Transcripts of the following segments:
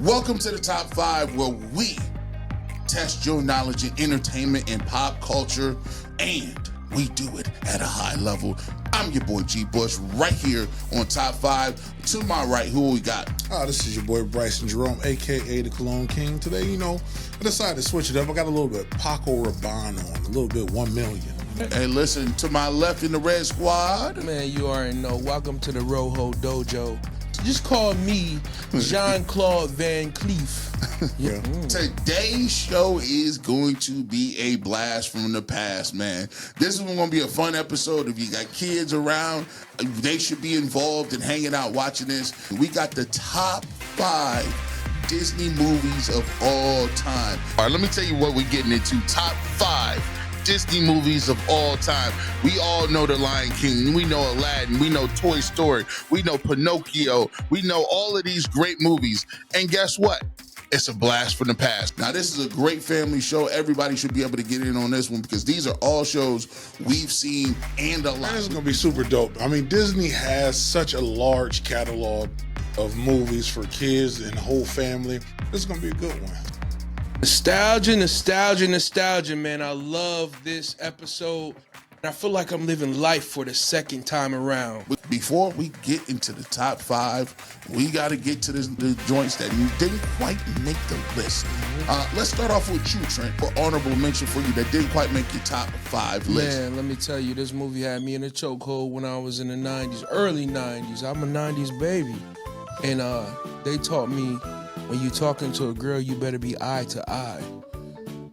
Welcome to the Top 5, where we test your knowledge in entertainment and pop culture, and we do it at a high level. I'm your boy G Bush, right here on Top 5. To my right, who we got? This is your boy Bryson Jerome, a.k.a. the Cologne King. Today, I decided to switch it up. I got a little bit Paco Rabanne on, a little bit 1 million. Hey, listen, to my left in the red squad. Man, you already know. Welcome to the Rojo Dojo. Just call me Jean-Claude Van Cleef. Yeah. Today's show is going to be a blast from the past, man. This is going to be a fun episode. If you got kids around, they should be involved in hanging out watching this. We got the top 5 Disney movies of all time. All right, let me tell you what we're getting into. Top 5 Disney movies of all time. We all know The Lion King. We know Aladdin. We know Toy Story. We know Pinocchio. We know all of these great movies. And guess what? It's a blast from the past. Now, this is a great family show. Everybody should be able to get in on this one because these are all shows we've seen and a lot. This is going to be super dope. I mean, Disney has such a large catalog of movies for kids and the whole family. This is going to be a good one. Nostalgia, nostalgia, nostalgia, man. I love this episode. And I feel like I'm living life for the second time around. Before we get into the top 5, we got to get to the joints that didn't quite make the list. Let's start off with you, Trent, for honorable mention for you that didn't quite make your top 5 list. Man, let me tell you, this movie had me in a chokehold when I was in the 90s, early 90s. I'm a 90s baby. And they taught me, when you're talking to a girl, you better be eye to eye.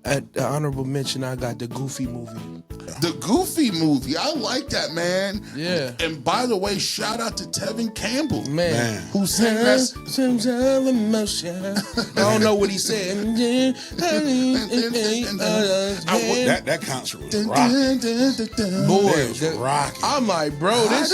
At the honorable mention, I got the Goofy movie. The Goofy movie, I like that, man. Yeah. And by the way, shout out to Tevin Campbell, Man. who sang that. Some emotion. I don't know what he said. That concert was rocking. Boy, rocking. I'm like, bro, this.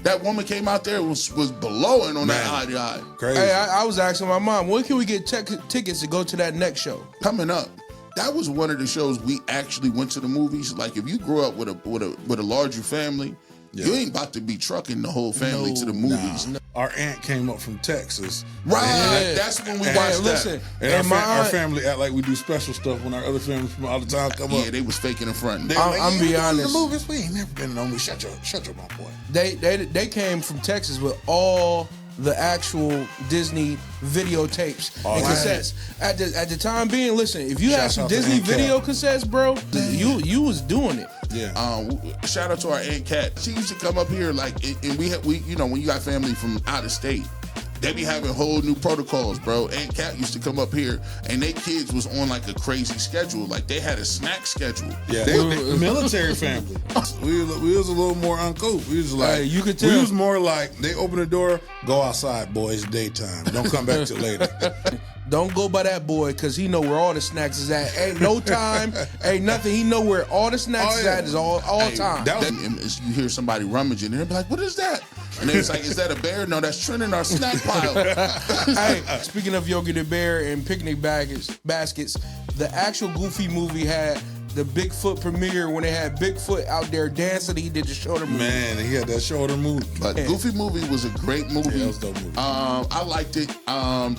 That woman came out there was blowing on that eye to eye. Crazy. Hey, I was asking my mom, when can we get tickets to go to that next show? Coming up. That was one of the shows we actually went to the movies. Like, if you grew up with a larger family, you ain't about to be trucking the whole family to the movies. Nah. Our aunt came up from Texas. Right, Yeah. that's when we And watched listen, that. And and our family act like we do special stuff when our other families from out of town come up. Yeah, they was faking in front. I'm be honest. The movies, we ain't never been in no movie. Shut your mouth, boy. They came from Texas with all the actual Disney videotapes and cassettes. At the time being, listen, if you had Shouts some out to Disney Aunt Cat. video cassettes, bro, you was doing it. Yeah. Shout out to our Aunt Cat. She used to come up here and we when you got family from out of state, they be having whole new protocols, bro. Aunt Cat used to come up here and they kids was on like a crazy schedule. Like, they had a snack schedule. Yeah, they military family. We was a little more uncouth. We was like, Hey, you could tell. We was more like, they open the door, go outside, boy. It's daytime. Don't come back till later. Don't go by that boy, because he know where all the snacks is at. Ain't no time, ain't nothing. He know where all the snacks is at is all time. You hear somebody rummaging and they're like, what is that? And then it's like, is that a bear? No, that's Trent in our snack pile. Hey, speaking of Yogi the Bear and picnic baskets, the actual Goofy movie had the Bigfoot premiere when they had Bigfoot out there dancing. He did the shoulder movie. Man, he had that shoulder move. But Goofy movie was a great movie. Yeah, it was a dope movie. I liked it.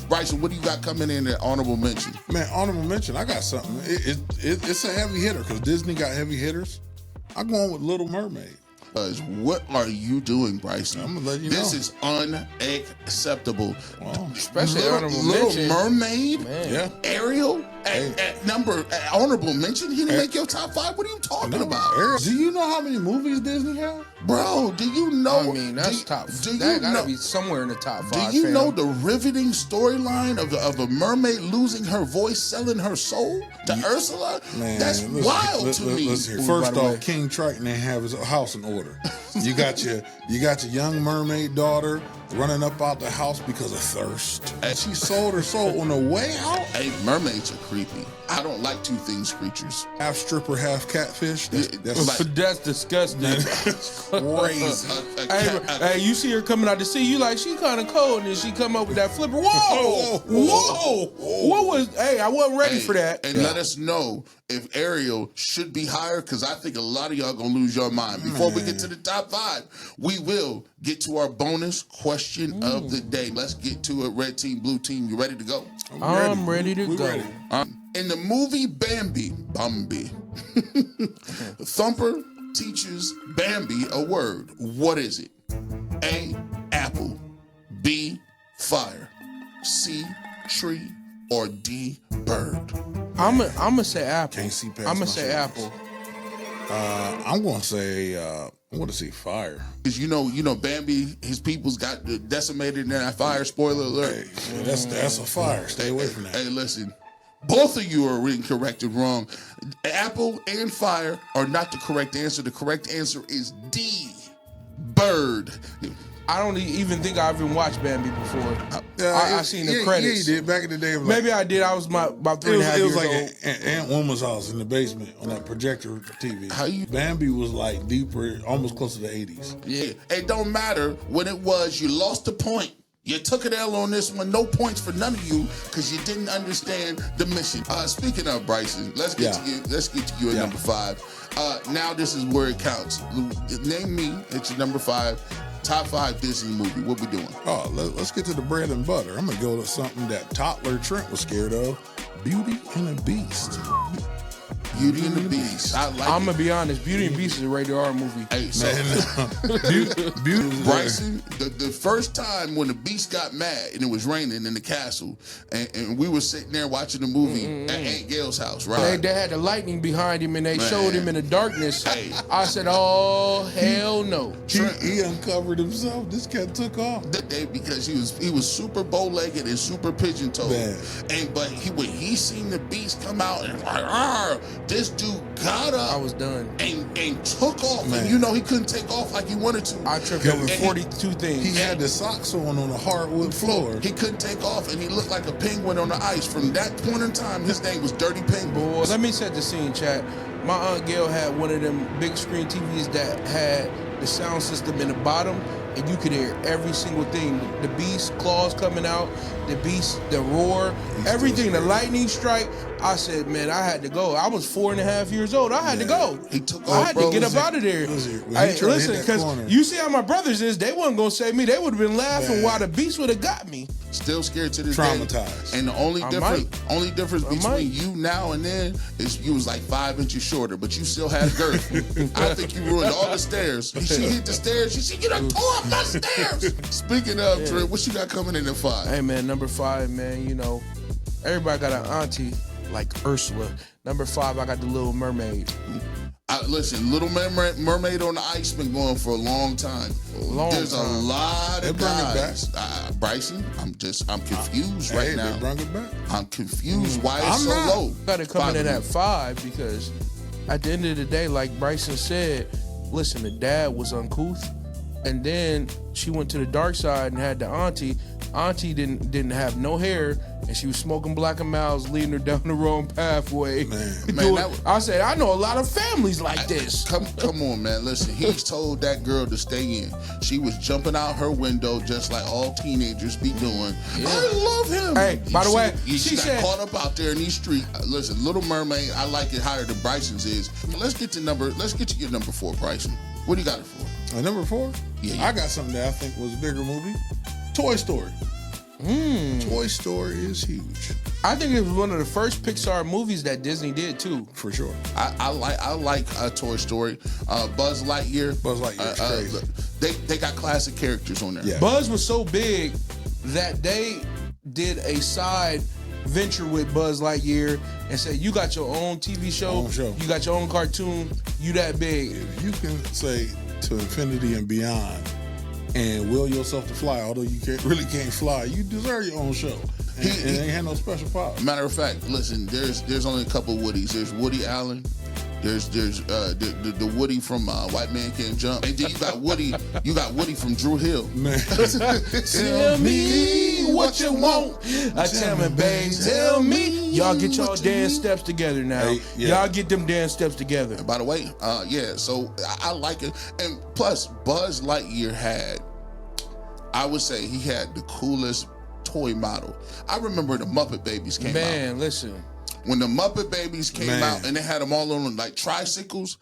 Bryson, what do you got coming in at honorable mention? Man, honorable mention, I got something. It's a heavy hitter because Disney got heavy hitters. I'm going with Little Mermaid. What are you doing, Bryson? I'm gonna let you This know. is unacceptable. Oh, especially Little mention. Mermaid? Man. Yeah. Ariel? At honorable mention? He didn't make your top 5? What are you talking about? Do you know how many movies Disney has? Bro, do you know? I mean, that's top. Do That you gotta know? be somewhere in the top 5. Do you fam. know the riveting storyline of a mermaid losing her voice, selling her soul to Ursula? Man, That's wild to me. Listen here. Ooh, First by the way. off, King Triton ain't have his house in order. You got your young mermaid daughter running up out the house because of thirst. And she sold her soul on the way out. Hey, mermaids are creepy. I don't like two things creatures. Half stripper, half catfish. That's Like- That's disgusting. crazy. Hey, you see her coming out to sea, you like, she kind of cold, and then she come up with that flipper. Whoa! Whoa! What was, hey, I wasn't ready for that. And let us know if Ariel should be higher, because I think a lot of y'all gonna lose your mind. Before we get to the top 5, we will get to our bonus question question of the day. Let's get to it. Red team, blue team, you ready to go? I'm ready to go. Ready. In the movie Bambi, Thumper teaches Bambi a word. What is it? A, apple. B, fire. C, tree. Or D, bird. I'm gonna say apple. Can't see past I'm my gonna say shoulders. apple. I'm gonna say I'm gonna say fire. Because you know, Bambi, his people's got decimated in that fire. Spoiler alert. Hey, that's a fire. Stay away from that. Hey, listen. Both of you are incorrect and wrong. Apple and fire are not the correct answer. The correct answer is D, bird. I don't even think I even watched Bambi before. I seen the credits. Yeah, you did. Back in the day, it was Maybe I did. I was about 3.5 it was years like old. Aunt Woman's house in the basement on that projector TV. Bambi was like deeper, almost close to the 80s. Yeah. It don't matter what it was. You lost the point. You took an L on this one. No points for none of you because you didn't understand the mission. Speaking of Bryson, let's get to you. Let's get to you at number 5. Now this is where it counts. Name me at your number 5. Top 5 Disney movie. What we doing? Oh, let's get to the bread and butter. I'm gonna go to something that toddler Trent was scared of: Beauty and the Beast. Beauty and the Beast. I like I'm gonna be honest. Beauty and the Beast is a rated R movie. Hey, so Beauty. Bryson, the first time when the Beast got mad and it was raining in the castle, and we were sitting there watching the movie at Aunt Gail's house, right? They had the lightning behind him and they showed him in the darkness. Hey. I said, "Oh hell no!" He uncovered himself. This cat took off. That day because he was super bow-legged and super pigeon-toed, but when he seen the Beast come out and like, "Arr!" This dude got up. I was done. And took off. Man. And he couldn't take off like he wanted to. I tripped over 42 things. He had the socks on the hardwood floor. He couldn't take off, and he looked like a penguin on the ice. From that point in time, his name was Dirty Penguin. Boy, let me set the scene, chat. My Aunt Gail had one of them big screen TVs that had the sound system in the bottom, and you could hear every single thing. The Beast claws coming out, the Beast, the roar, everything, the lightning strike. I said, man, I had to go. I was 4.5 years old. I had to go. He took I off, had bro. to get up out of there. Listen, because you see how my brothers is, they wasn't going to save me. They would have been laughing while the Beast would have got me. Still scared to this Traumatized. day. And the only difference between you now and then is you was like 5 inches shorter, but you still had girth. I think you ruined all the stairs. She hit the stairs. She said, "You done tore up my stairs." Speaking of, Trent, what you got coming in at 5? Hey, man, number 5, man, everybody got an auntie like Ursula. Number 5, I got the Little Mermaid. Listen, Little Mermaid on the Ice been going for a long time. There's a lot of guys. Bryson, I'm confused right now. They brought it back. I'm confused why it's so low. Got it coming in at 5 because at the end of the day, like Bryson said, listen, the dad was uncouth, and then she went to the dark side and had the auntie. Auntie didn't have no hair, and she was smoking Black and Miles, leading her down the wrong pathway. Man, I said, I know a lot of families like this. Come on, man. Listen, he's told that girl to stay in. She was jumping out her window just like all teenagers be doing. Yeah. I love him. Hey, by the way, she got caught up out there in these streets. Listen, Little Mermaid, I like it higher than Bryson's is. Let's get to your number 4, Bryson. What do you got it for? Number 4? Yeah. I got something that I think was a bigger movie. Toy Story. Toy Story is huge. I think it was one of the first Pixar movies that Disney did too. For sure. I like Toy Story. Buzz Lightyear. Is crazy. They got classic characters on there. Yeah. Buzz was so big that they did a side venture with Buzz Lightyear and said, you got your own TV show, you got your own cartoon, you that big. If you can say to infinity and beyond and will yourself to fly, although you can't fly, you deserve your own show. And it ain't had no special power. Matter of fact, listen, there's only a couple Woodies. There's Woody Allen. There's the Woody from White Man Can't Jump. And then you got Woody from Drew Hill. Man. Tell me what you want. Tell me, babe, tell me. Y'all get y'all dance steps together now. Hey, yeah. Y'all get them dance steps together. And by the way, so I like it. And plus, Buzz Lightyear had, I would say he had the coolest toy model. I remember the Muppet Babies came out. Man, listen. When the Muppet Babies came out and they had them all on like tricycles,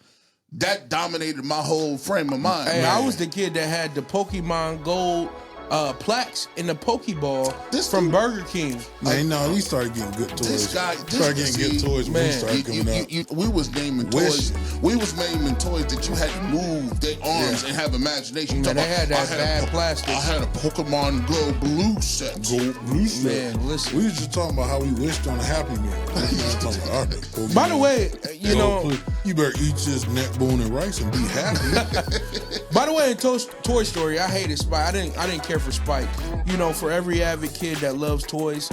that dominated my whole frame of mind. Hey, I was the kid that had the Pokemon Gold plaques in the Pokeball This from dude- Burger King. Man, no, we started getting good toys. This guy, started getting good toys when we man, started coming up. we was naming Wish. toys. We was naming toys that you had to move their arms and have imagination. Man, Talking they had about, that bad plastic. I had a Pokemon Go Blue set. Gold blue set. Man, listen. We was just talking about how we wished on a Happy Meal. Talking about, all right, Pokemon. By the way, you know, you better eat this neck bone and rice and be happy. by the way, in Toy Story, I hated Spike. I didn't care for Spike. You know, for every avid kid that loves toys,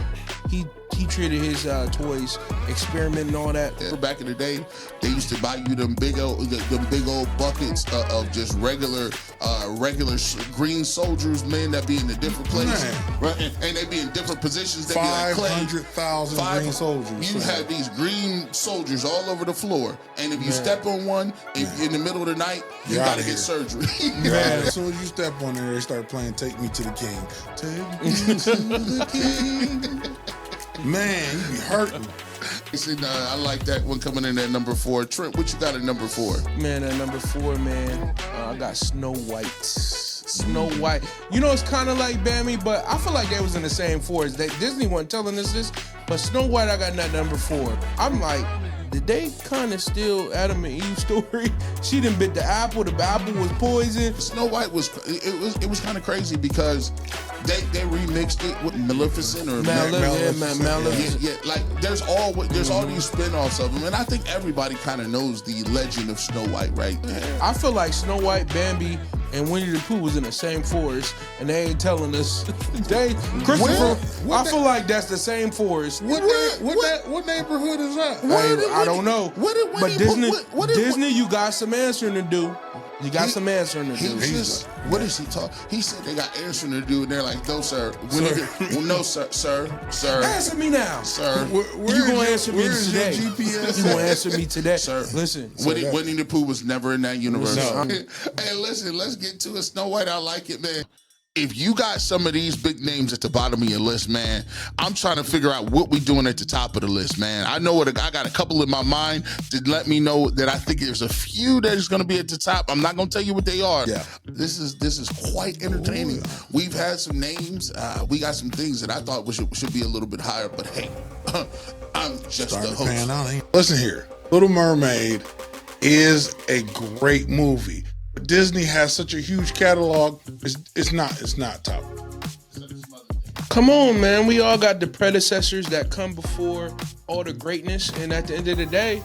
he treated his toys experiment and all that. Back in the day, they used to buy you them big old buckets of just regular green soldiers, men that be in a different place, right? And they be in different positions. They be like 500,000 green soldiers. You have these green soldiers all over the floor, and if you step on one in the middle of the night, you gotta get surgery. Man, as soon as you step on there, they start playing "Take Me to the King." Take me to the King. Man, you be hurting. I like that one coming in at number 4. Trent, what you got at number 4? Man, at number 4, man, I got Snow White. Snow White. You know, it's kind of like Bambi, but I feel like they was in the same forest. Disney wasn't telling us this, but Snow White, I got at number 4. I'm like, did they kind of steal Adam and Eve's story? She done bit the apple was poison. Snow White was kind of crazy because they remixed it with Maleficent or Maleficent. Yeah, like there's all these spin-offs of them, and I think everybody kind of knows the legend of Snow White, right? I feel like Snow White, Bambi, and Winnie the Pooh was in the same forest, and they ain't telling us. Christopher, I feel like that's the same forest. What neighborhood is that? I don't know. But Disney, you got some answering to do. You got some answering to do. What is he talking? He said they got answering to do, and they're like, no, sir. No, sir. Answer me now, sir. You gonna answer me today? GPS? You gonna answer me today, sir? Listen, Winnie the Pooh was never in that universe. No. Hey, listen, let's get to it. Snow White, I like it, man. If you got some of these big names at the bottom of your list, man, I'm trying to figure out what we doing at the top of the list, man. I got a couple in my mind to let me know that I think there's a few that is going to be at the top. I'm not going to tell you what they are. Yeah. This is quite entertaining. Ooh. We've had some names. We got some things that I thought should be a little bit higher, but hey, I'm just the host. Listen here, Little Mermaid is a great movie. Disney has such a huge catalog. It's not top. Come on, man. We all got the predecessors that come before all the greatness, and at the end of the day,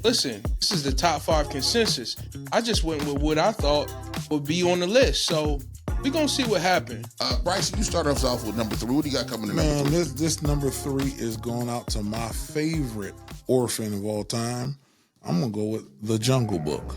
listen, this is the top 5 consensus. I just went with what I thought would be on the list, so we're gonna see what happened. Bryce, you start us off with number 3. What do you got coming in number 3? This number 3 is going out to my favorite orphan of all time. I'm gonna go with The Jungle Book.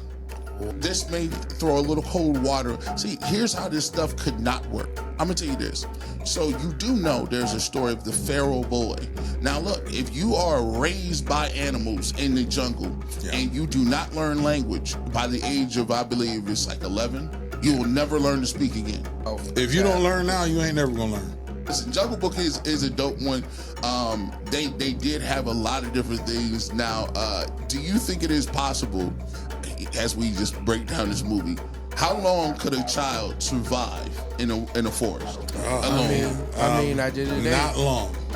This may throw a little cold water. See, here's how this stuff could not work. I'm gonna tell you this. So you do know there's a story of the Pharaoh boy. Now look, if you are raised by animals in the jungle and you do not learn language by the age of, I believe it's like 11, you will never learn to speak again. If you don't learn now, you ain't never gonna learn. Listen, Jungle Book is a dope one. They did have a lot of different things. Now, do you think it is possible, as we just break down this movie, how long could a child survive in a forest alone? I did it.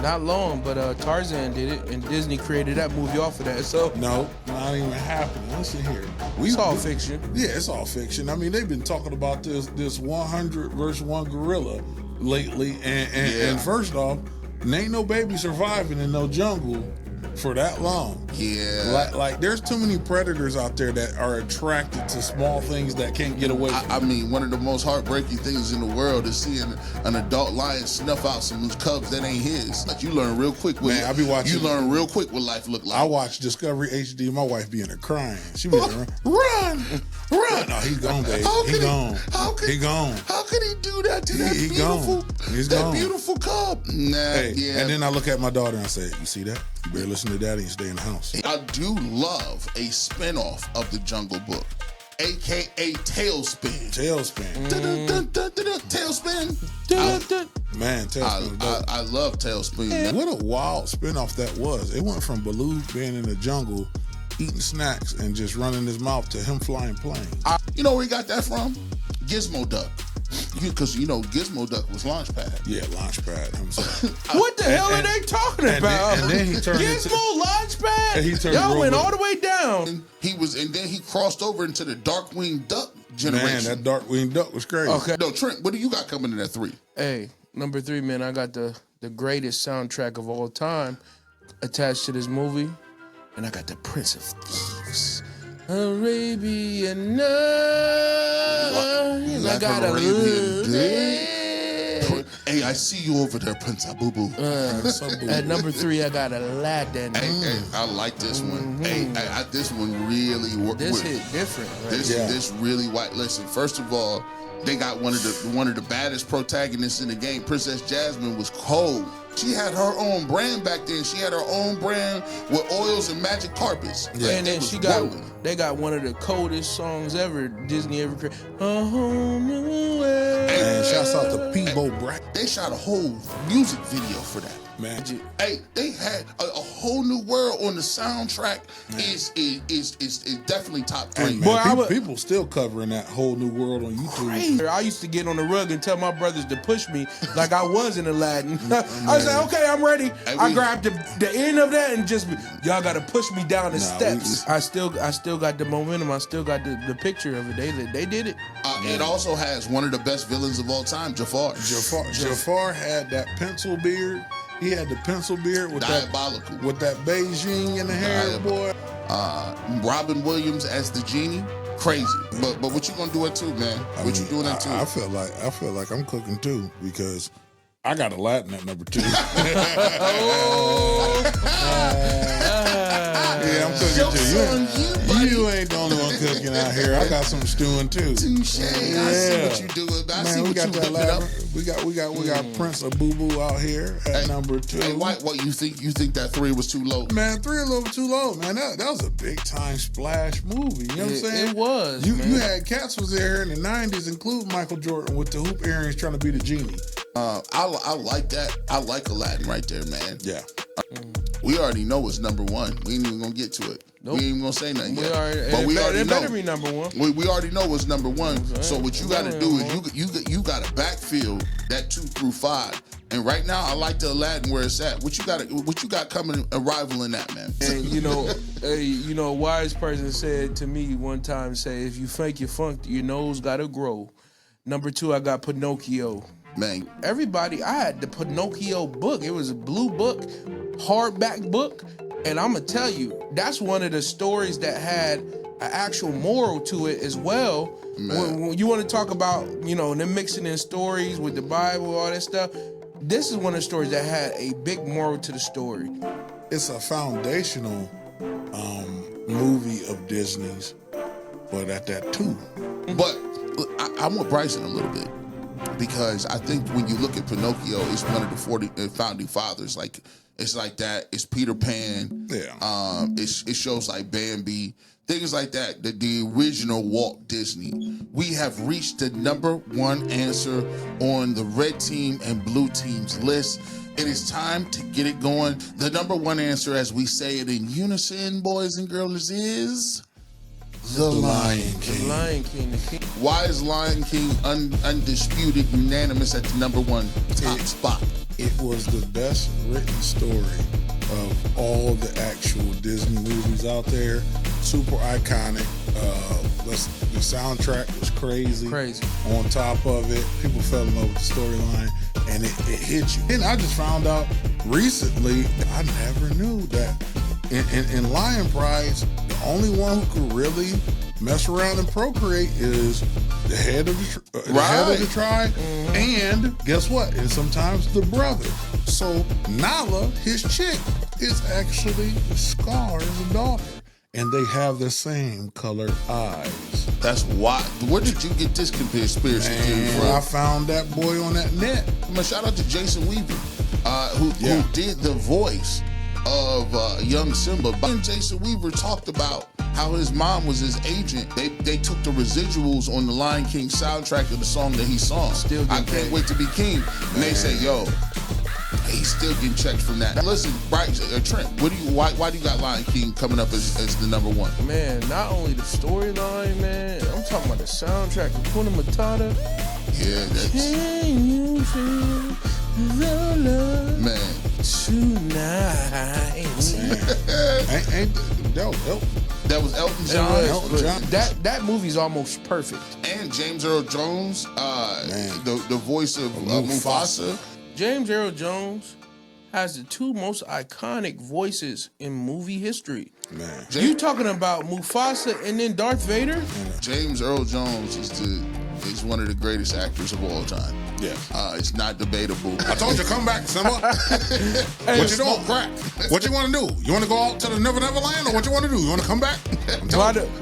Not long, but Tarzan did it, and Disney created that movie off of that. So no, not even happening. Listen here, it's all fiction. Yeah, it's all fiction. I mean, they've been talking about this 100 versus 1 gorilla lately, and first off, there ain't no baby surviving in no jungle for that long. Yeah. Like there's too many predators out there that are attracted to small things that can't get away from I mean, one of the most heartbreaking things in the world is seeing an adult lion snuff out some cubs that ain't his. Like, you learn real quick what you learn real quick what life look like. I watch Discovery HD. My wife be in there crying. She be like, run. No, he's gone, baby. He gone. He gone. How could he do that to that beautiful cub? Nah, And then I look at my daughter and I say, you see that? You better listen to daddy and stay in the house. I do love a spinoff of the Jungle Book, aka Tailspin. Tailspin. Man, Tailspin. I love Tailspin. What a wild spinoff that was. It went from Baloo being in the jungle, eating snacks and just running his mouth to him flying planes. You know where he got that from? Gizmo Duck. because Gizmo Duck was Launchpad. Yeah, Launchpad. I'm sorry. What the hell are they talking about? And then he turned Gizmo Launchpad. And he turned Y'all went Rover. all the way down. And then he crossed over into the Darkwing Duck generation. Man, that Darkwing Duck was crazy. Okay. No, Trent, what do you got coming in at 3? Hey, number 3, man. I got the greatest soundtrack of all time attached to this movie, and I got the Prince of Thieves, Arabian Nights. I got a Arabian Nights. Hey, I see you over there, Prince Abubu. At number 3, I got Aladdin. Hey, I like this one. Hey, this one really worked. This hit different, right? This really white. Listen, first of all, they got one of the baddest protagonists in the game. Princess Jasmine was cold. She had her own brand back then. She had her own brand with oils and magic carpets. Yeah. And then they got one of the coldest songs ever Disney ever created. A whole new world. And shouts out to Peebo Brat. They shot a whole music video for that. Man. Hey, they had a whole new world on the soundtrack. Is definitely top 3. Hey, man, boy, people still covering that whole new world on YouTube. Crazy. I used to get on the rug and tell my brothers to push me like I was in Aladdin. I was like, okay, I'm ready. I grabbed the end of that and just y'all got to push me down the steps. I still got the momentum. I still got the picture of it. They did it. It also has one of the best villains of all time, Jafar. Jafar had that pencil beard. He had the pencil beard with diabolical with that Beijing in the hair, boy. Robin Williams as the genie, crazy. But what you gonna do it too, man? What you doing it too? I feel like I'm cooking too because I got Aladdin at number 2. Yeah, I'm cooking too. You ain't the only one cooking out here. I got some stewing too. Touche. I see what you doing. I see what you whipping up. We got Prince Abubu out here at number 2. Hey, what you think that 3 was too low? Man, 3 a little too low, man. That was a big time splash movie. You know what I'm saying? It was. You had cats was there in the 90s, including Michael Jordan with the hoop earrings trying to be the genie. I like that. I like Aladdin right there, man. Yeah. We already know it's number 1. We ain't even gonna get to it. Nope. We ain't even gonna say nothing yet. We already know. It better be number 1. We already know it's number 1. So what you got to do is you got to backfill that 2 through 5. And right now, I like the Aladdin where it's at. What you got coming arrival in that, man? And a wise person said to me one time, if you fake your funk, your nose gotta grow. Number 2, I got Pinocchio. Man, I had the Pinocchio book. It was a blue book, hardback book. And I'm going to tell you, that's one of the stories that had an actual moral to it as well. When you want to talk about, them mixing in stories with the Bible, all that stuff, this is one of the stories that had a big moral to the story. It's a foundational movie of Disney's, but at that too. But I'm with Bryson a little bit. Because I think when you look at Pinocchio, it's one of the 40 founding fathers. Like it's like that. It's Peter Pan. Yeah. It shows like Bambi, things like that. The original Walt Disney. We have reached the number 1 answer on the red team and blue team's list. It is time to get it going. The number 1 answer, as we say it in unison, boys and girls, is The Lion King. The Lion King. The king. Why is Lion King undisputed, unanimous at the number 1 top spot? It was the best written story of all the actual Disney movies out there. Super iconic. The soundtrack was crazy. On top of it, people fell in love with the storyline, and it hit you. And I just found out recently, I never knew that in Lion Prides, the only one who could really mess around and procreate is the head of the tribe, and guess what? And sometimes the brother. So Nala, his chick, is actually Scar's daughter, and they have the same colored eyes. That's why. Where did you get this conspiracy theory from? I found that boy on that net. Shout out to Jason Weaver, who did the voice of young Simba. And Jason Weaver talked about how his mom was his agent. They took the residuals on the Lion King soundtrack of the song that he sang. I Can't Wait to Be King. And they say, yo, he's still getting checks from that. Now listen, Trent, why do you got Lion King coming up as the number 1? Man, not only the storyline, man, I'm talking about the soundtrack. Hakuna Matata. Yeah, that's... Can you feel the love Man. tonight? That was Elton John. Elton John. That movie's almost perfect. And James Earl Jones, the voice of Mufasa. James Earl Jones has the two most iconic voices in movie history. Man. You talking about Mufasa and then Darth Vader? James Earl Jones is one of the greatest actors of all time. Yeah. It's not debatable. I told you, come back, Simba. What you doing? Crack. What you want to do? You want to go out to the Never Land, or what you want to do? You want to come back?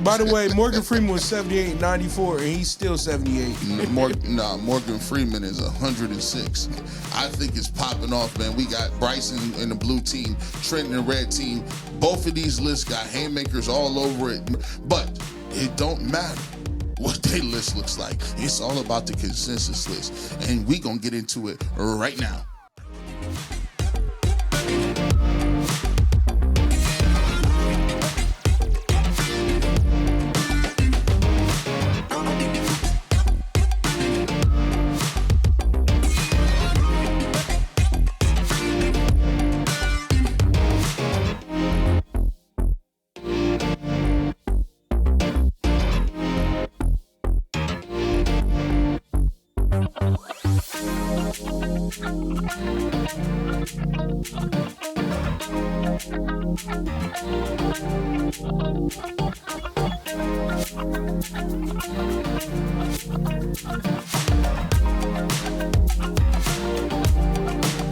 By the way, Morgan Freeman was 78, 94, and he's still 78. Morgan Freeman is 106. I think it's popping off, man. We got Bryson in the blue team, Trent in the red team. Both of these lists got haymakers all over it, but it don't matter what their list looks like. It's all about the consensus list, and we gonna get into it right now.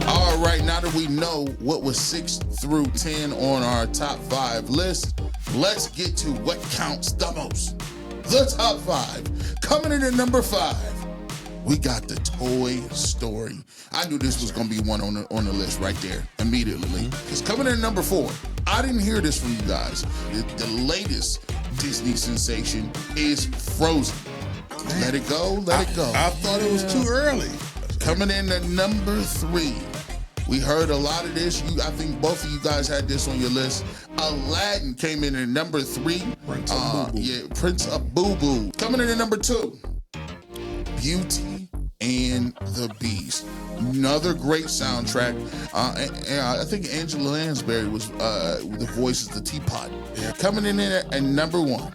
All right, now that we know what was 6 through 10 on our top 5 list, let's get to what counts the most. The top 5. Coming in at number 5, we got the Toy Story. I knew this was going to be one on the list right there immediately. It's coming in at number 4. I didn't hear this from you guys. The latest Disney sensation is Frozen. Let it go, let it go. I thought it was too early. Coming in at number 3. We heard a lot of this. I think both of you guys had this on your list. Aladdin came in at number 3. Prince of Boo Boo. Yeah, Prince of Boo Boo. Coming in at number 2. Beauty and the Beast. Another great soundtrack. And I think Angela Lansbury was the voice of the Teapot. Yeah. Coming in at number 1.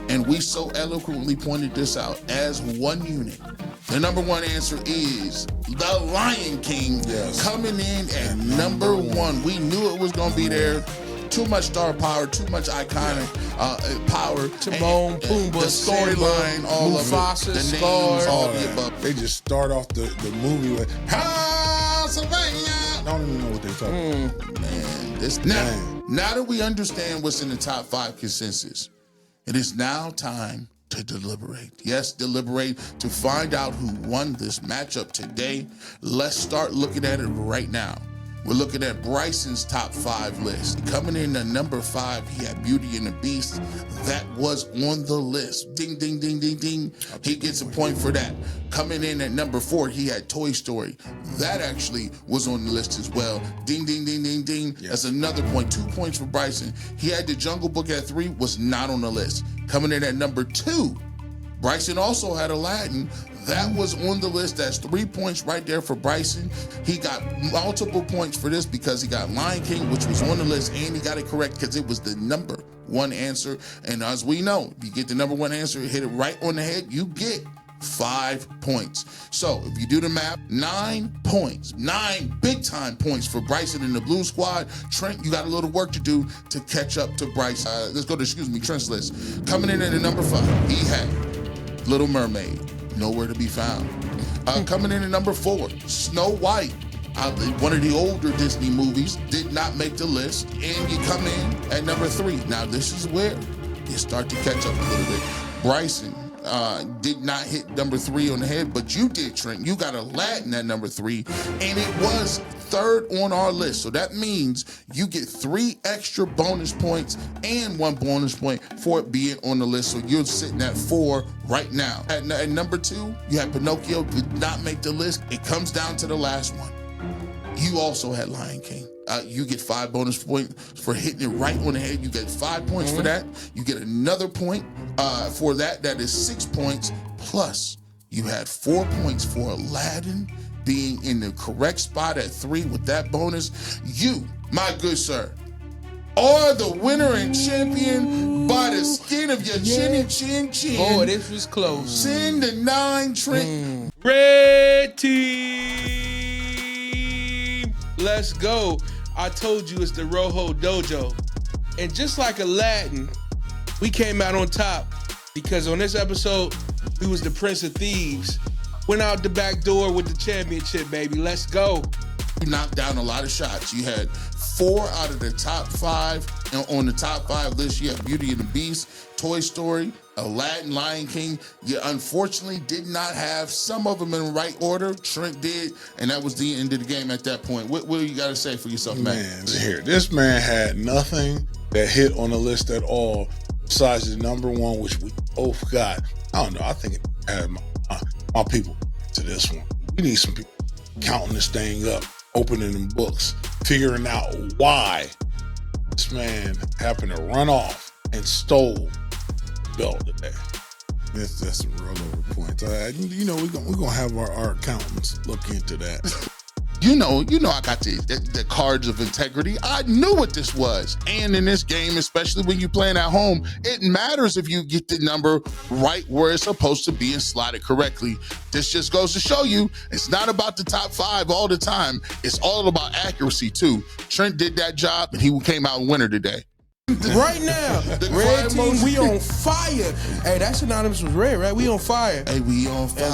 And we so eloquently pointed this out as one unit. The number 1 answer is The Lion King. Yes. Coming in at number 1. We knew it was going to be there. Too much star power, too much iconic power. Timon, Pumbaa, the storyline, all Mufasa, of it, the Scar, names, all the above. They just start off the movie with Pennsylvania. I don't even know what they're talking about. Man, now that we understand what's in the top 5 consensus, it is now time to deliberate. Yes, deliberate to find out who won this matchup today. Let's start looking at it right now. We're looking at Bryson's top 5 list. Coming in at number 5, he had Beauty and the Beast. That was on the list. Ding, ding, ding, ding, ding. He gets a point for that. Coming in at number 4, he had Toy Story. That actually was on the list as well. Ding, ding, ding, ding, ding. Yes. That's another point. 2 points for Bryson. He had The Jungle Book at 3, was not on the list. Coming in at number 2, Bryson also had Aladdin. That was on the list. That's 3 points right there for Bryson. He got multiple points for this because he got Lion King, which was on the list, and he got it correct because it was the number 1 answer. And as we know, if you get the number 1 answer, hit it right on the head, you get 5 points. So if you do the math, 9 points, 9 big time points for Bryson in the blue squad. Trent, you got a little work to do to catch up to Bryce. Let's go to, Trent's list. Coming in at the number 5, he had Little Mermaid. Nowhere to be found. Coming in at number 4, Snow White. One of the older Disney movies, did not make the list. And you come in at number 3. Now this is where you start to catch up a little bit. Bryson did not hit number 3 on the head, but you did, Trent. You got Aladdin at number 3, and it was 3rd on our list. So that means you get 3 extra bonus points and 1 bonus point for it being on the list. So you're sitting at 4 right now. At number 2, you had Pinocchio, did not make the list. It comes down to the last one. You also had Lion King. You get 5 bonus points for hitting it right on the head. You get 5 points for that. You get another point for that. That is 6 points plus You had 4 points for Aladdin, being in the correct spot at 3 with that bonus. You, my good sir, are the winner and champion by the skin of your chin. Oh, this was close. 10-9, Trent. Red team, let's go. I told you it's the Rojo Dojo. And just like Aladdin, we came out on top because on this episode, we was the Prince of Thieves. Went out the back door with the championship, baby. Let's go. You knocked down a lot of shots. You had 4 out of the top 5. And on the top 5 list, you have Beauty and the Beast, Toy Story, Aladdin, Lion King. You unfortunately did not have some of them in the right order. Trent did, and that was the end of the game at that point. What do you got to say for yourself, man? Here, this man had nothing that hit on the list at all besides the number 1, which we both got. I don't know. I think it had my people to this one. We need some people counting this thing up, opening them books, figuring out why this man happened to run off and stole the belt today. That's some real over points. We're gonna have our accountants look into that. You know, I got the cards of integrity. I knew what this was. And in this game, especially when you're playing at home, it matters if you get the number right where it's supposed to be and slot it correctly. This just goes to show you, it's not about the top 5 all the time. It's all about accuracy, too. Trent did that job, and he came out winner today. Right now, Red team, we on fire. Hey, that's synonymous with red, right? We on fire. Hey, we on fire.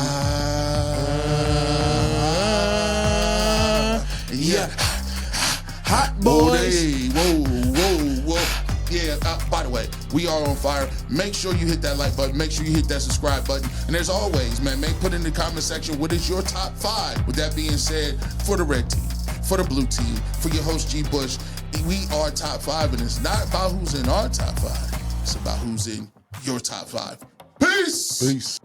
Yeah. Hot boys. Whoa. Yeah, by the way, we are on fire. Make sure you hit that like button. Make sure you hit that subscribe button. And as always, man, put in the comment section, what is your top 5? With that being said, for the red team, for the blue team, for your host, G. Bush, we are top 5, and it's not about who's in our top 5. It's about who's in your top 5. Peace.